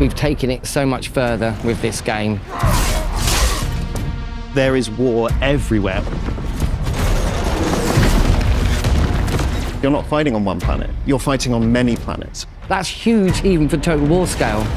we've taken it so much further with this game. There is war everywhere. You're not fighting on one planet, you're fighting on many planets. That's huge even for Total War scale.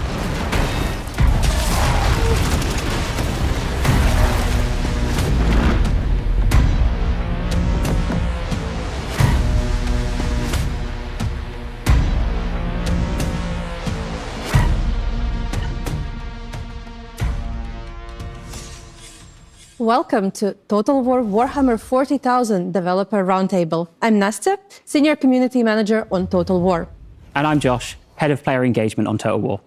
Welcome to Total War Warhammer 40,000 Developer Roundtable. I'm Nastya, Senior Community Manager on Total War. And I'm Josh, Head of Player Engagement on Total War.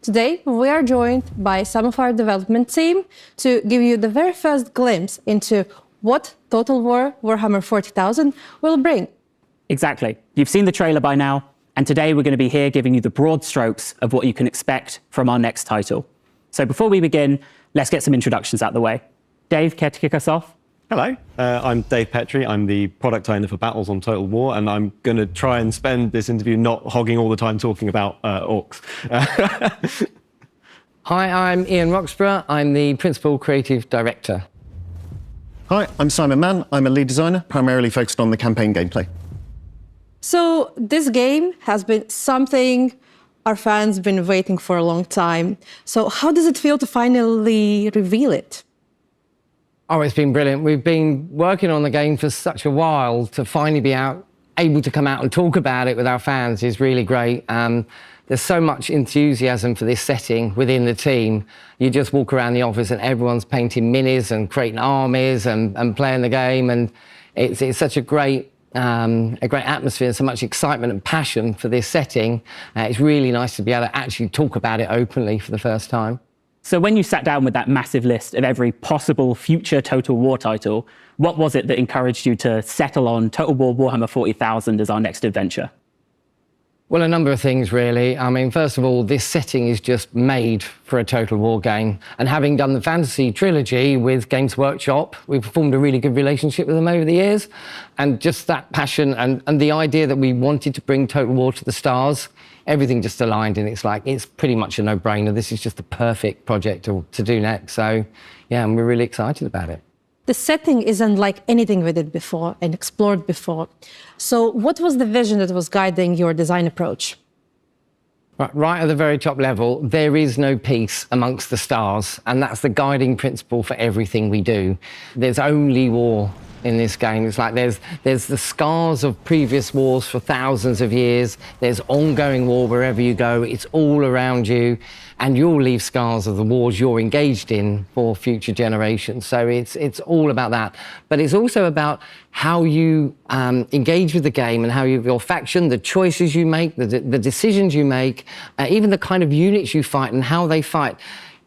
Today, we are joined by some of our development team to give you the very first glimpse into what Total War Warhammer 40,000 will bring. Exactly. You've seen the trailer by now, and today we're going to be here giving you the broad strokes of what you can expect from our next title. So before we begin, let's get some introductions out of the way. Dave, care to kick us off? Hello, I'm Dave Petrie. I'm the product owner for Battles on Total War, and I'm going to try and spend this interview not hogging all the time talking about orcs. Hi, I'm Ian Roxburgh. I'm the Principal Creative Director. Hi, I'm Simon Mann. I'm a lead designer, primarily focused on the campaign gameplay. So this game has been something our fans have been waiting for a long time. So how does it feel to finally reveal it? Oh, it's been brilliant. We've been working on the game for such a while. To finally be able to come out and talk about it with our fans is really great. There's so much enthusiasm for this setting within the team. You just walk around the office and everyone's painting minis and creating armies and playing the game. And it's such a great atmosphere and so much excitement and passion for this setting. It's really nice to be able to actually talk about it openly for the first time. So when you sat down with that massive list of every possible future Total War title, what was it that encouraged you to settle on Total War Warhammer 40,000 as our next adventure? Well, a number of things, really. I mean, first of all, this setting is just made for a Total War game. And having done the fantasy trilogy with Games Workshop, we've formed a really good relationship with them over the years. And just that passion and the idea that we wanted to bring Total War to the stars, everything just aligned, and it's pretty much a no-brainer. This is just the perfect project to do next. So, yeah, and we're really excited about it. The setting is unlike anything we did before and explored before. So what was the vision that was guiding your design approach? Right at the very top level, there is no peace amongst the stars, and that's the guiding principle for everything we do. There's only war in this game. It's like there's the scars of previous wars for thousands of years. There's ongoing war wherever you go. It's all around you, and you'll leave scars of the wars you're engaged in for future generations. So it's all about that. But it's also about how you engage with the game and how your faction, the choices you make, the decisions you make, even the kind of units you fight and how they fight.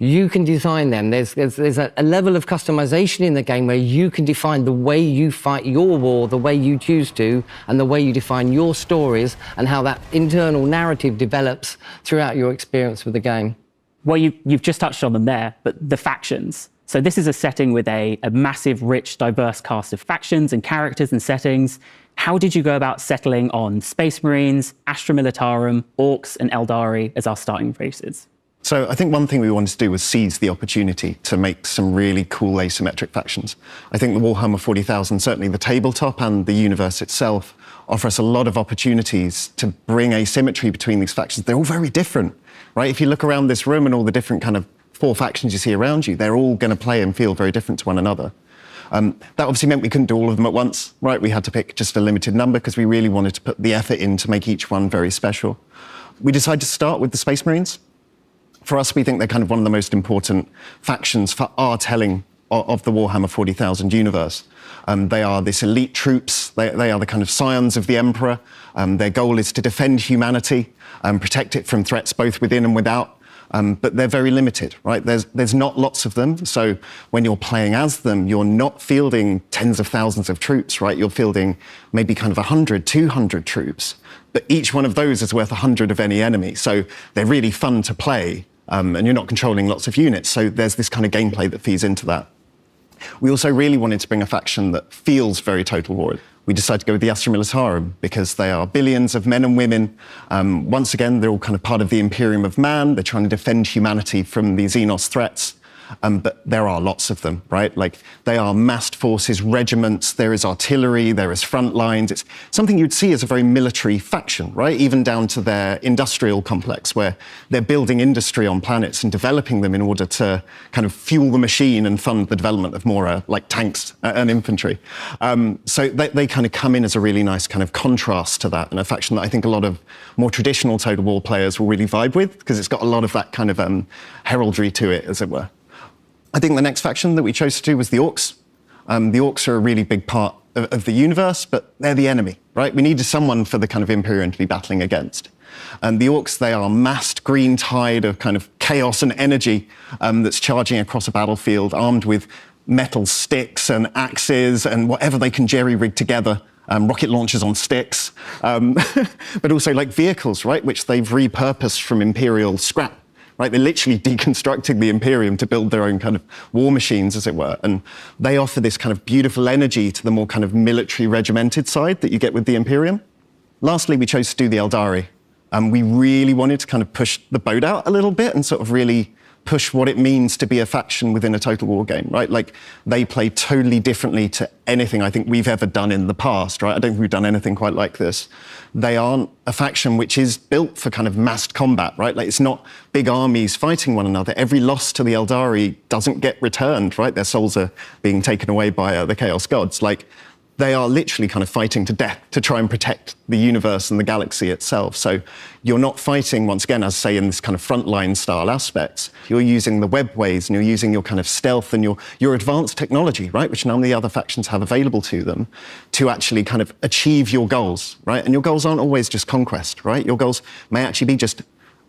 You can design them. There's a level of customization in the game where you can define the way you fight your war, the way you choose to, and the way you define your stories and how that internal narrative develops throughout your experience with the game. Well, you've just touched on them there, but the factions. So this is a setting with a massive, rich, diverse cast of factions and characters and settings. How did you go about settling on Space Marines, Astra Militarum, Orcs, and Eldari as our starting races? So I think one thing we wanted to do was seize the opportunity to make some really cool asymmetric factions. I think the Warhammer 40,000, certainly the tabletop and the universe itself, offer us a lot of opportunities to bring asymmetry between these factions. They're all very different, right? If you look around this room and all the different kind of 4 factions you see around you, they're all going to play and feel very different to one another. That obviously meant we couldn't do all of them at once, right? We had to pick just a limited number because we really wanted to put the effort in to make each one very special. We decided to start with the Space Marines. For us, we think they're kind of one of the most important factions for our telling of the Warhammer 40,000 universe. They are this elite troops. They are the kind of scions of the Emperor. Their goal is to defend humanity and protect it from threats both within and without. But they're very limited, right? There's not lots of them. So when you're playing as them, you're not fielding tens of thousands of troops, right? You're fielding maybe kind of 100, 200 troops. But each one of those is worth 100 of any enemy. So they're really fun to play. And you're not controlling lots of units. So there's this kind of gameplay that feeds into that. We also really wanted to bring a faction that feels very Total War. We decided to go with the Astra Militarum because they are billions of men and women. Once again, they're all kind of part of the Imperium of Man. They're trying to defend humanity from the Xenos threats. But there are lots of them, right? Like, they are massed forces, regiments, there is artillery, there is front lines. It's something you'd see as a very military faction, right? Even down to their industrial complex, where they're building industry on planets and developing them in order to kind of fuel the machine and fund the development of more like tanks and infantry. So they kind of come in as a really nice kind of contrast to that, and a faction that I think a lot of more traditional Total War players will really vibe with, because it's got a lot of that kind of heraldry to it, as it were. I think the next faction that we chose to do was the Orcs. The Orcs are a really big part of the universe, but they're the enemy, right? We needed someone for the kind of Imperium to be battling against. And the Orcs, they are a massed green tide of kind of chaos and energy that's charging across a battlefield, armed with metal sticks and axes and whatever they can jerry-rig together. Rocket launchers on sticks, but also like vehicles, right, which they've repurposed from Imperial scrap. Right, they're literally deconstructing the Imperium to build their own kind of war machines, as it were. And they offer this kind of beautiful energy to the more kind of military regimented side that you get with the Imperium. Lastly, we chose to do the Eldari. We really wanted to kind of push the boat out a little bit and sort of really push what it means to be a faction within a Total War game, right? Like, they play totally differently to anything I think we've ever done in the past, right? I don't think we've done anything quite like this. They aren't a faction which is built for kind of massed combat, right? Like, it's not big armies fighting one another. Every loss to the Eldari doesn't get returned, right? Their souls are being taken away by the Chaos Gods. Like, they are literally kind of fighting to death to try and protect the universe and the galaxy itself. So you're not fighting, once again, as say in this kind of frontline style aspects. You're using the webways and you're using your kind of stealth and your advanced technology, right, which none of the other factions have available to them, to actually kind of achieve your goals, right? And your goals aren't always just conquest, right? Your goals may actually be just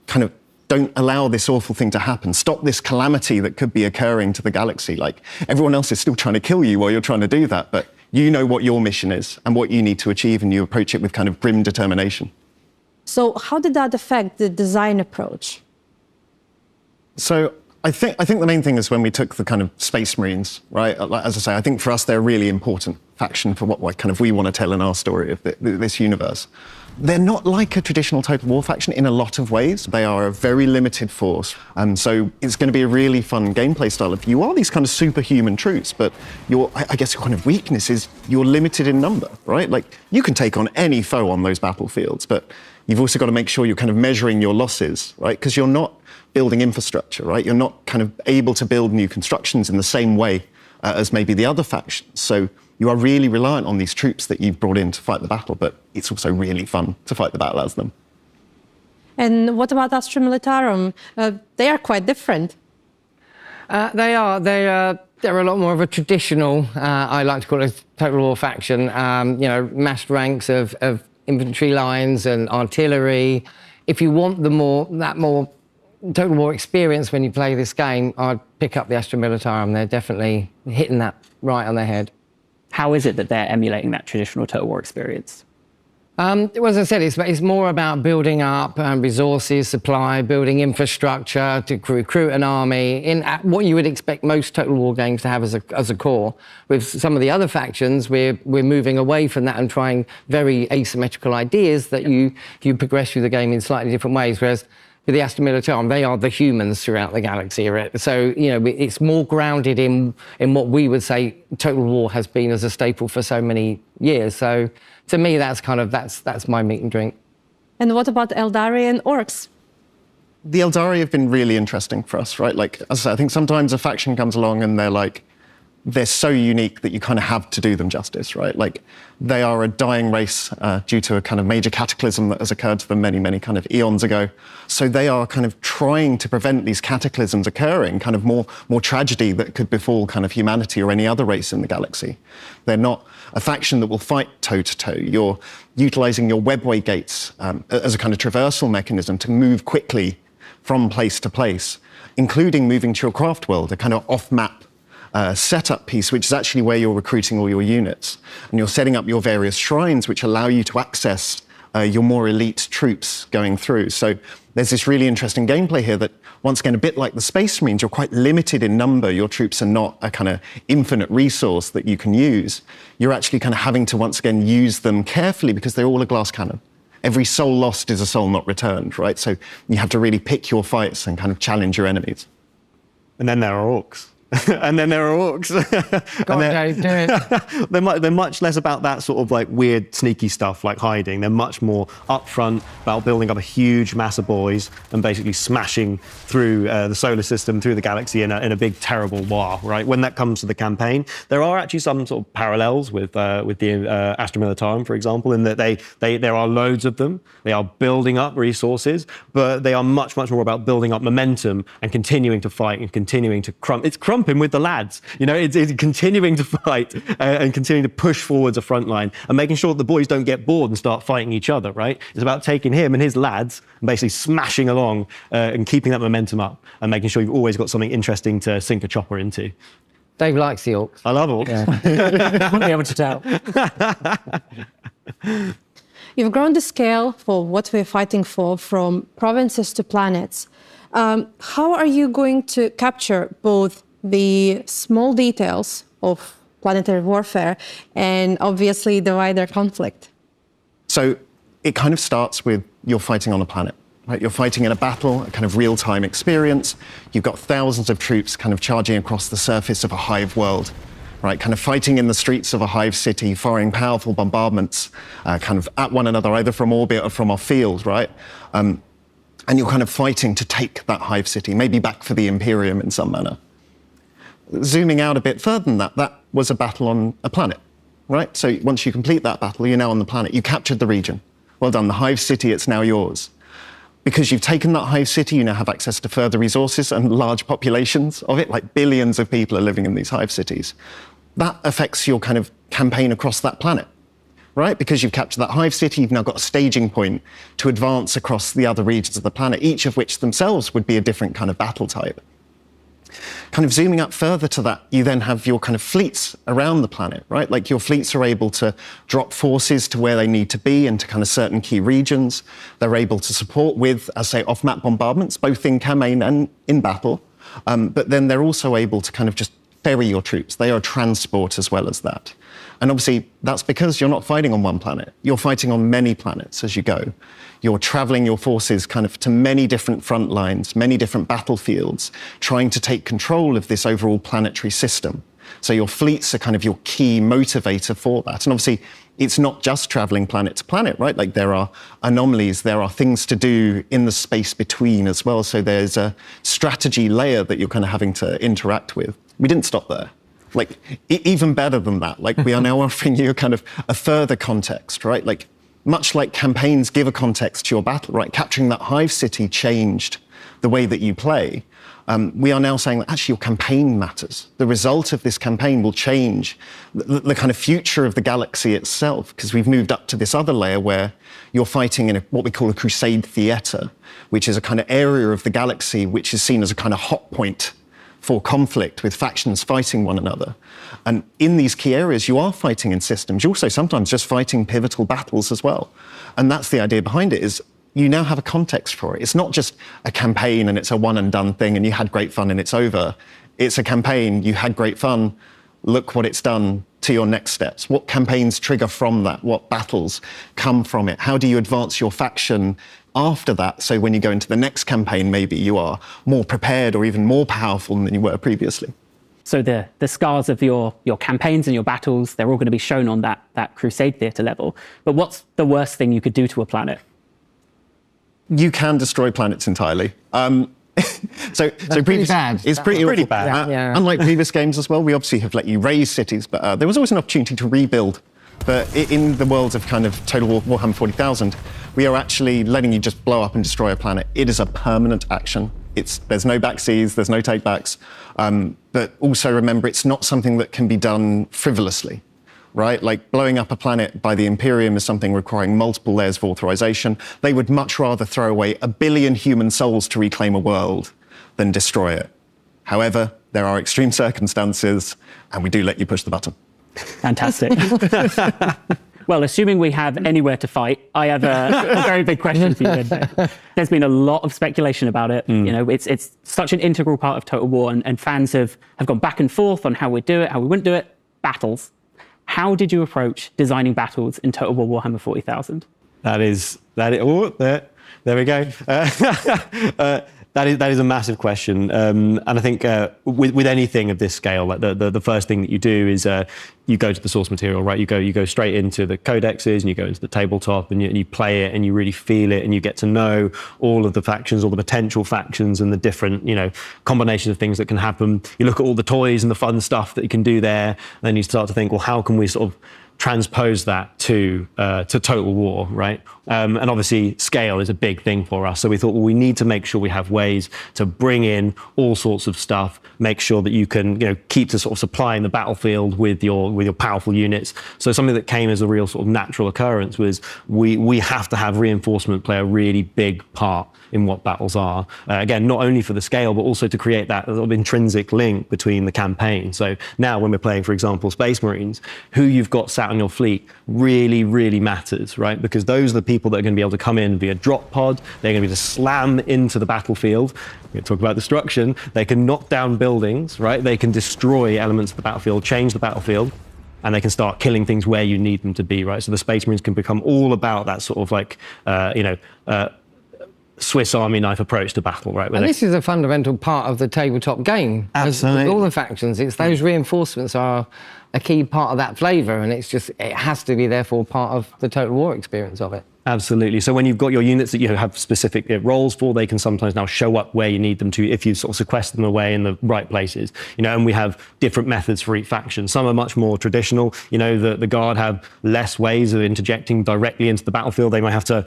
kind of, don't allow this awful thing to happen. Stop this calamity that could be occurring to the galaxy. Like, everyone else is still trying to kill you while you're trying to do that, but you know what your mission is and what you need to achieve, and you approach it with kind of grim determination. So how did that affect the design approach? So I think the main thing is when we took the kind of Space Marines, right? As I say, I think for us they're a really important faction for what kind of we want to tell in our story of this universe. They're not like a traditional Total War faction in a lot of ways. They are a very limited force. So it's going to be a really fun gameplay style. If you are these kind of superhuman troops, but I guess your kind of weakness is you're limited in number, right? Like, you can take on any foe on those battlefields, but you've also got to make sure you're kind of measuring your losses, right? Because you're not building infrastructure, right? You're not kind of able to build new constructions in the same way as maybe the other factions. So you are really reliant on these troops that you've brought in to fight the battle, but it's also really fun to fight the battle as them. And what about Astra Militarum? They are quite different. They are. They're a lot more of a traditional, I like to call it, a Total War faction. You know, massed ranks of infantry lines and artillery. If you want that more Total War experience when you play this game, I'd pick up the Astra Militarum. They're definitely hitting that right on their head. How is it that they're emulating that traditional Total War experience? Well, as I said, it's more about building up resources, supply, building infrastructure to recruit an army in what you would expect most Total War games to have as a core. With some of the other factions, we're moving away from that and trying very asymmetrical ideas that you progress through the game in slightly different ways. Whereas with the Astra Militarum, they are the humans throughout the galaxy. Right? So, you know, it's more grounded in what we would say Total War has been as a staple for so many years. So, to me, that's my meat and drink. And what about Eldari and Orcs? The Eldari have been really interesting for us, right? Like, as I said, I think sometimes a faction comes along and they're so unique that you kind of have to do them justice, right? Like, they are a dying race due to a kind of major cataclysm that has occurred to them many, many kind of eons ago. So they are kind of trying to prevent these cataclysms occurring, kind of more tragedy that could befall kind of humanity or any other race in the galaxy. They're not a faction that will fight toe-to-toe. You're utilizing your webway gates as a kind of traversal mechanism to move quickly from place to place, including moving to your craft world, a kind of off-map setup piece, which is actually where you're recruiting all your units. And you're setting up your various shrines, which allow you to access your more elite troops going through. So there's this really interesting gameplay here that, once again, a bit like the Space Marines, you're quite limited in number. Your troops are not a kind of infinite resource that you can use. You're actually kind of having to, once again, use them carefully because they're all a glass cannon. Every soul lost is a soul not returned, right? So you have to really pick your fights and kind of challenge your enemies. And then there are orcs. And then there are orcs. Go on, Dave, do it. They're much less about that sort of like weird, sneaky stuff like hiding. They're much more upfront about building up a huge mass of boys and basically smashing through the solar system, through the galaxy in a big, terrible war, right? When that comes to the campaign, there are actually some sort of parallels with the Astra Militarum, for example, in that there are loads of them. They are building up resources, but they are much, much more about building up momentum and continuing to fight and continuing to It's crumping with the lads. You know, it's continuing to fight and continuing to push forwards a front line and making sure that the boys don't get bored and start fighting each other, right? It's about taking him and his lads and basically smashing along and keeping that momentum up and making sure you've always got something interesting to sink a chopper into. Dave likes the orcs. I love orcs. Yeah. Wouldn't be able to tell. You've grown the scale for what we're fighting for from provinces to planets. How are you going to capture both the small details of planetary warfare and obviously the wider conflict? So it kind of starts with you're fighting on a planet, right? You're fighting in a battle, a kind of real-time experience. You've got thousands of troops kind of charging across the surface of a hive world, right? Kind of fighting in the streets of a hive city, firing powerful bombardments kind of at one another, either from orbit or from off field, right? And you're kind of fighting to take that hive city, maybe back for the Imperium in some manner. Zooming out a bit further than that, that was a battle on a planet, right? So once you complete that battle, you're now on the planet. You captured the region. Well done. The hive city, it's now yours. Because you've taken that hive city, you now have access to further resources and large populations of it, like billions of people are living in these hive cities. That affects your kind of campaign across that planet, right? Because you've captured that hive city, you've now got a staging point to advance across the other regions of the planet, each of which themselves would be a different kind of battle type. Kind of zooming up further to that, you then have your kind of fleets around the planet, right? Like your fleets are able to drop forces to where they need to be into kind of certain key regions. They're able to support with, as say, off-map bombardments, both in campaign and in battle. But then they're also able to kind of just ferry your troops. They are transport as well as that. And obviously, that's because you're not fighting on one planet. You're fighting on many planets as you go. You're traveling your forces kind of to many different front lines, many different battlefields, trying to take control of this overall planetary system. So your fleets are kind of your key motivator for that. And obviously, it's not just traveling planet to planet, right? Like there are anomalies, there are things to do in the space between as well. So there's a strategy layer that you're kind of having to interact with. We didn't stop there. Like, even better than that, like we are now offering you kind of a further context, right? Like, much like campaigns give a context to your battle, right? Capturing that hive city changed the way that you play. We are now saying that actually your campaign matters. The result of this campaign will change the kind of future of the galaxy itself, because we've moved up to this other layer where you're fighting in what we call a crusade theatre, which is a kind of area of the galaxy which is seen as a kind of hot point for conflict, with factions fighting one another. And in these key areas, you are fighting in systems. You're also sometimes just fighting pivotal battles as well. And that's the idea behind it, is you now have a context for it. It's not just a campaign and it's a one and done thing and you had great fun and it's over. It's a campaign, you had great fun, look what it's done to your next steps. What campaigns trigger from that? What battles come from it? How do you advance your faction after that? So when you go into the next campaign, maybe you are more prepared or even more powerful than you were previously. So the scars of your campaigns and your battles, they're all going to be shown on that crusade theatre level. But what's the worst thing you could do to a planet? You can destroy planets entirely. So pretty bad. It's pretty bad. Yeah. Unlike previous games as well, we obviously have let you raise cities, but there was always an opportunity to rebuild. But in the world of kind of Total War Warhammer 40,000, we are actually letting you just blow up and destroy a planet. It is a permanent action. There's no backseas, there's no takebacks. But also remember, it's not something that can be done frivolously, right? Like blowing up a planet by the Imperium is something requiring multiple layers of authorization. They would much rather throw away 1 billion human souls to reclaim a world than destroy it. However, there are extreme circumstances, and we do let you push the button. Fantastic. Well, assuming we have anywhere to fight, I have a very big question for you. There's been a lot of speculation about it. You know, it's such an integral part of Total War, and fans have gone back and forth on how we'd do it, how we wouldn't do it. Battles. How did you approach designing battles in Total War Warhammer 40,000? That is, oh, there we go. That is a massive question, and I think with anything of this scale, like the first thing that you do is you go to the source material, right? You go straight into the codexes, and you go into the tabletop, and you play it, and you really feel it, and you get to know all of the factions, all the potential factions, and the different combinations of things that can happen. You look at all the toys and the fun stuff that you can do there, and then you start to think, well, how can we sort of transpose that to Total War, right? And obviously scale is a big thing for us. So we thought, well, we need to make sure we have ways to bring in all sorts of stuff, make sure that you can, keep to sort of supplying the battlefield with your powerful units. So something that came as a real sort of natural occurrence was we have to have reinforcement play a really big part in what battles are. Again, not only for the scale, but also to create that sort of intrinsic link between the campaign. So now when we're playing, for example, Space Marines, who you've got sat on your fleet really, really matters, right? Because those are the people that are going to be able to come in via drop pod. They're going to be able to slam into the battlefield. We're going to talk about destruction. They can knock down buildings, right? They can destroy elements of the battlefield, change the battlefield, and they can start killing things where you need them to be, right? So the Space Marines can become all about that sort of like, Swiss Army knife approach to battle, right? And this is a fundamental part of the tabletop game. Absolutely. With all the factions, it's those reinforcements are a key part of that flavour, and it has to be therefore part of the Total War experience of it. Absolutely. So when you've got your units that you have specific roles for, they can sometimes now show up where you need them to if you sort of sequester them away in the right places. And we have different methods for each faction. Some are much more traditional. The Guard have less ways of interjecting directly into the battlefield. They might have to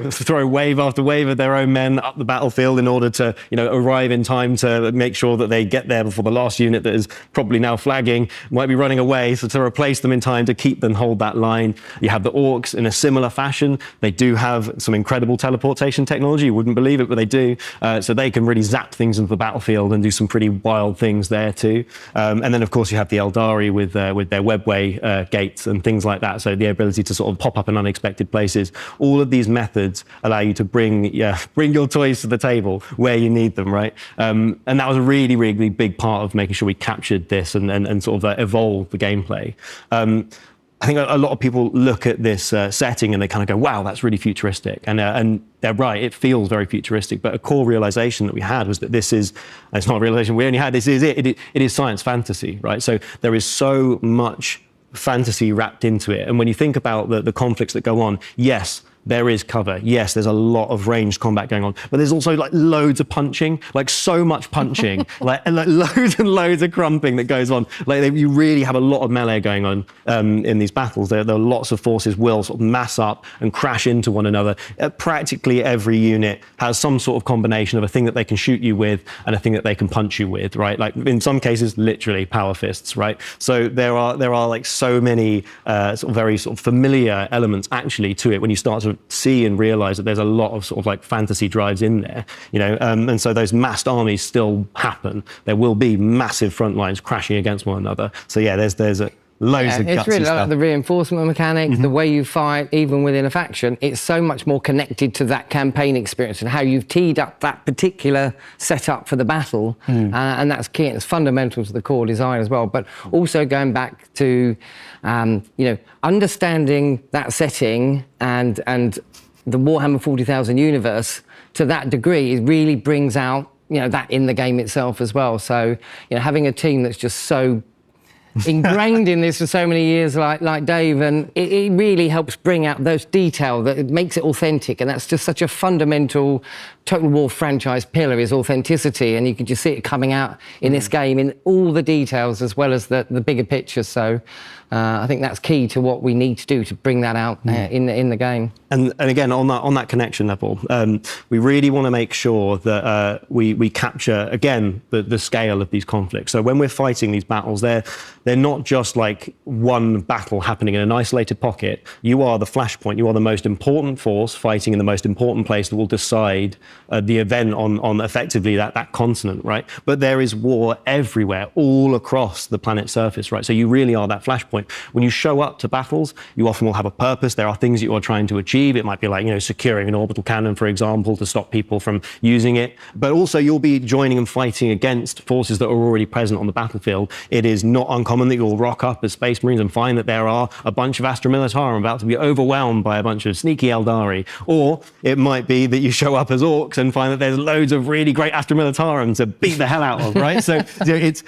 throw wave after wave of their own men up the battlefield in order to, arrive in time to make sure that they get there before the last unit that is probably now flagging might be running away. So to replace them in time to keep them hold that line. You have the Orcs in a similar fashion. They do have some incredible teleportation technology. You wouldn't believe it, but they do. So they can really zap things into the battlefield and do some pretty wild things there too. And then, of course, you have the Eldari with their webway gates and things like that. So the ability to sort of pop up in unexpected places. All of these methods allow you to bring your toys to the table where you need them, right? And that was a really, really big part of making sure we captured this and sort of evolved the gameplay. I think a lot of people look at this setting and they kind of go, wow, that's really futuristic. And they're right, it feels very futuristic. But a core realization that we had was that this is, it's not a realization we only had, this is it. It is science fantasy, right? So there is so much fantasy wrapped into it. And when you think about the conflicts that go on, yes, there is cover. Yes, there's a lot of ranged combat going on, but there's also like loads of punching, like so much punching, like loads and loads of crumping that goes on. Like you really have a lot of melee going on in these battles. There are lots of forces will sort of mass up and crash into one another. Practically every unit has some sort of combination of a thing that they can shoot you with and a thing that they can punch you with, right? Like in some cases, literally power fists, right? So there are like so many sort of very sort of familiar elements actually to it when you start to see and realize that there's a lot of sort of like fantasy drives in there, and so those massed armies still happen. There will be massive front lines crashing against one another. So yeah, there's loads of gutsy it's really stuff. like the reinforcement mechanics, the way you fight, even within a faction. It's so much more connected to that campaign experience and how you've teed up that particular setup for the battle, and that's key. It's fundamental to the core design as well. But also going back to, understanding that setting and the Warhammer 40,000 universe to that degree, it really brings out that in the game itself as well. So having a team that's just so ingrained in this for so many years, like Dave, and it really helps bring out those details, that it makes it authentic, and that's just such a fundamental Total War franchise pillar, is authenticity, and you can just see it coming out in this game in all the details as well as the bigger picture. So I think that's key to what we need to do to bring that out in the game. And again, on that connection level, we really want to make sure that we capture, again, the scale of these conflicts. So when we're fighting these battles, they're not just like one battle happening in an isolated pocket. You are the flashpoint. You are the most important force fighting in the most important place that will decide the event on effectively that continent, right? But there is war everywhere, all across the planet's surface, right? So you really are that flashpoint. point. When you show up to battles, you often will have a purpose. There are things that you are trying to achieve. It might be like, securing an orbital cannon, for example, to stop people from using it. But also you'll be joining and fighting against forces that are already present on the battlefield. It is not uncommon that you'll rock up as Space Marines and find that there are a bunch of Astra Militarum about to be overwhelmed by a bunch of sneaky Eldari. Or it might be that you show up as Orcs and find that there's loads of really great Astra Militarum to beat the hell out of, right? So it's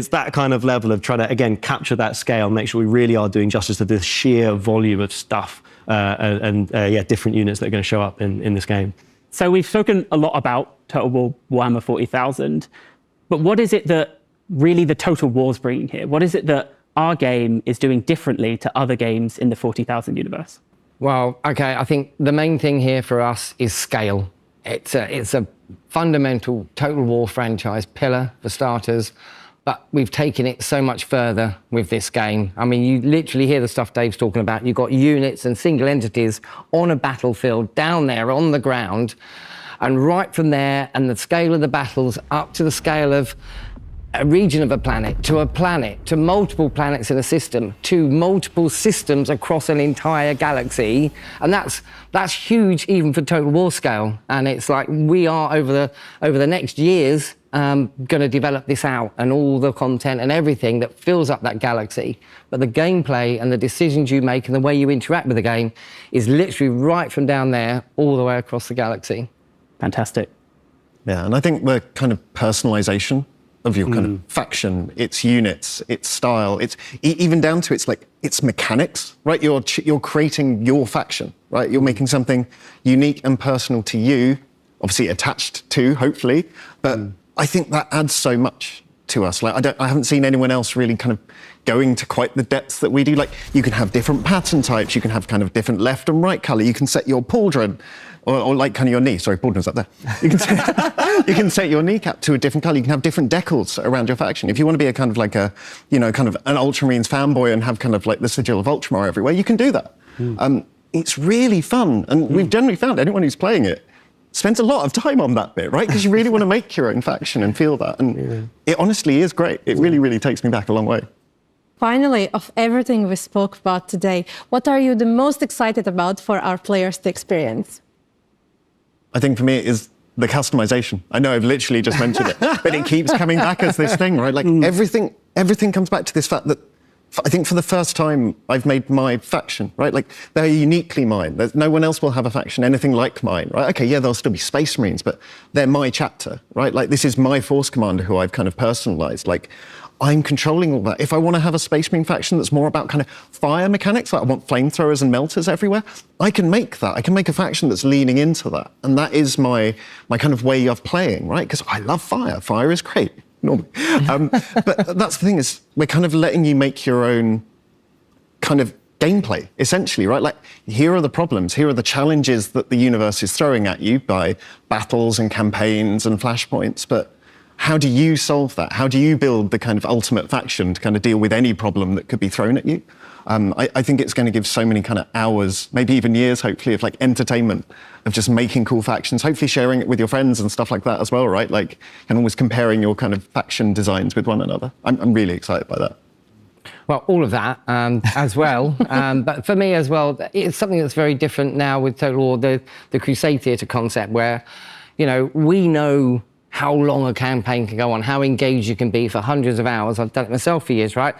that kind of level of trying to, again, capture that scale, make sure we really are doing justice to this sheer volume of stuff and different units that are going to show up in this game. So we've spoken a lot about Total War Warhammer 40,000, but what is it that really the Total War's bringing here? What is it that our game is doing differently to other games in the 40,000 universe? Well, okay, I think the main thing here for us is scale. It's a fundamental Total War franchise pillar, for starters, but we've taken it so much further with this game. I mean, you literally hear the stuff Dave's talking about. You've got units and single entities on a battlefield, down there on the ground, and right from there, and the scale of the battles up to the scale of a region of a planet, to multiple planets in a system, to multiple systems across an entire galaxy. And that's huge even for Total War scale. And it's like we are over the next years going to develop this out, and all the content and everything that fills up that galaxy. But the gameplay and the decisions you make and the way you interact with the game is literally right from down there all the way across the galaxy. Fantastic. Yeah, and I think the kind of personalization of your kind of faction, its units, its style, it's even down to its mechanics, right? You're creating your faction, right? You're making something unique and personal to you, obviously attached to, hopefully, but I think that adds so much to us. Like I haven't seen anyone else really kind of going to quite the depths that we do. Like you can have different pattern types, you can have kind of different left and right color, you can set your pauldron, or like kind of your knee. Sorry, pauldron's up there. You can set your kneecap to a different color. You can have different decals around your faction. If you want to be a kind of like kind of an Ultramarines fanboy and have kind of like the sigil of Ultramar everywhere, you can do that. It's really fun, and we've generally found anyone who's playing it spends a lot of time on that bit, right? Because you really want to make your own faction and feel that, and it honestly is great. It really, really takes me back a long way. Finally, of everything we spoke about today, what are you the most excited about for our players to experience? I think for me it is the customization. I know I've literally just mentioned it, but it keeps coming back as this thing, right? Like everything comes back to this fact that I think for the first time I've made my faction, right? Like they're uniquely mine. No one else will have a faction anything like mine, right? Okay, yeah, there'll still be Space Marines, but they're my chapter, right? Like this is my Force Commander who I've kind of personalized. Like I'm controlling all that. If I want to have a Space Marine faction that's more about kind of fire mechanics, like I want flamethrowers and melters everywhere, I can make that. I can make a faction that's leaning into that. And that is my kind of way of playing, right? Because I love fire. Fire is great, normally. But that's the thing, is we're kind of letting you make your own kind of gameplay, essentially, right? Like, here are the problems, here are the challenges that the universe is throwing at you by battles and campaigns and flashpoints, but how do you solve that? How do you build the kind of ultimate faction to kind of deal with any problem that could be thrown at you? I think it's going to give so many kind of hours, maybe even years, hopefully, of like entertainment, of just making cool factions, hopefully sharing it with your friends and stuff like that as well, right? Like, and always comparing your kind of faction designs with one another. I'm really excited by that. Well, all of that as well. But for me as well, it's something that's very different now with Total War, the Crusade Theatre concept, where, we know how long a campaign can go on, how engaged you can be for hundreds of hours. I've done it myself for years, right?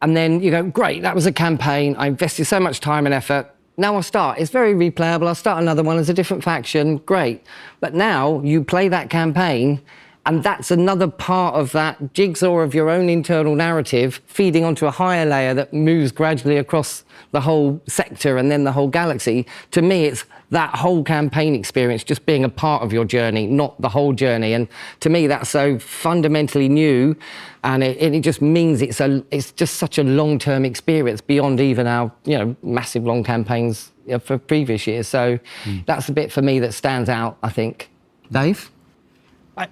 And then you go, great, that was a campaign. I invested so much time and effort. Now I'll start. It's very replayable. I'll start another one as a different faction. Great. But now you play that campaign, and that's another part of that jigsaw of your own internal narrative feeding onto a higher layer that moves gradually across the whole sector and then the whole galaxy. To me, it's that whole campaign experience just being a part of your journey, not the whole journey. And to me, that's so fundamentally new, and it just means it's just such a long-term experience beyond even our massive long campaigns for previous years. So that's the bit for me that stands out, I think. Dave?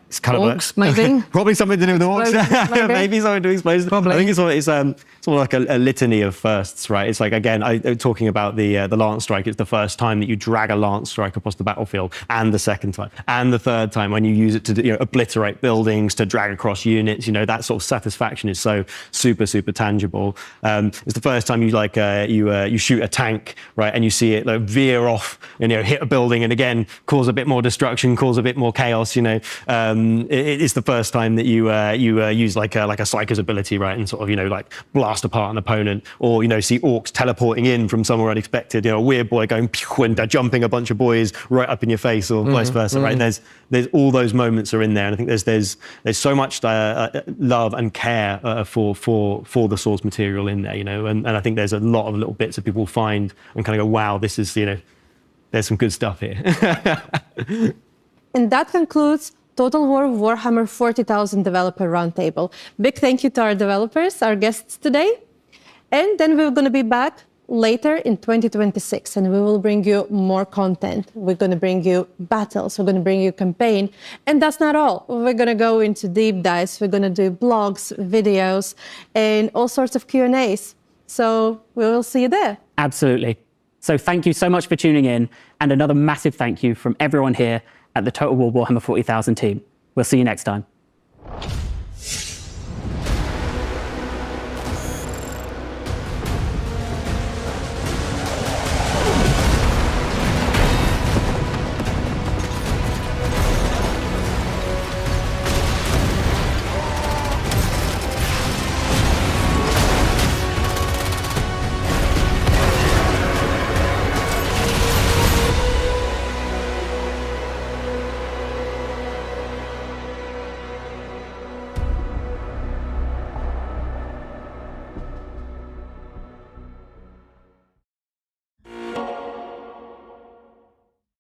It's kind Orcs, of maybe? probably something to do with the orcs. Maybe. Maybe something to do with explosives. Probably. I think it's sort of like a litany of firsts, right? It's like, again, talking about the lance strike. It's the first time that you drag a lance strike across the battlefield, and the second time, and the third time when you use it to obliterate buildings, to drag across units. That sort of satisfaction is so super tangible. It's the first time you shoot a tank, right, and you see it veer off and hit a building, and again cause a bit more destruction, cause a bit more chaos. It's the first time that you use like a psyker's ability, right, and sort of blast apart an opponent, or see orcs teleporting in from somewhere unexpected. A weird boy going pew, and jumping a bunch of boys right up in your face, or vice versa, right? And there's all those moments are in there, and I think there's so much love and care for the source material in there, and I think there's a lot of little bits that people find and kind of go, wow, this is there's some good stuff here. And that concludes Total War Warhammer 40,000 Developer Roundtable. Big thank you to our developers, our guests today. And then we're going to be back later in 2026, and we will bring you more content. We're going to bring you battles, we're going to bring you campaign. And that's not all. We're going to go into deep dives, we're going to do blogs, videos, and all sorts of Q&As. So we will see you there. Absolutely. So thank you so much for tuning in, and another massive thank you from everyone here at the Total War Warhammer 40,000 team. We'll see you next time.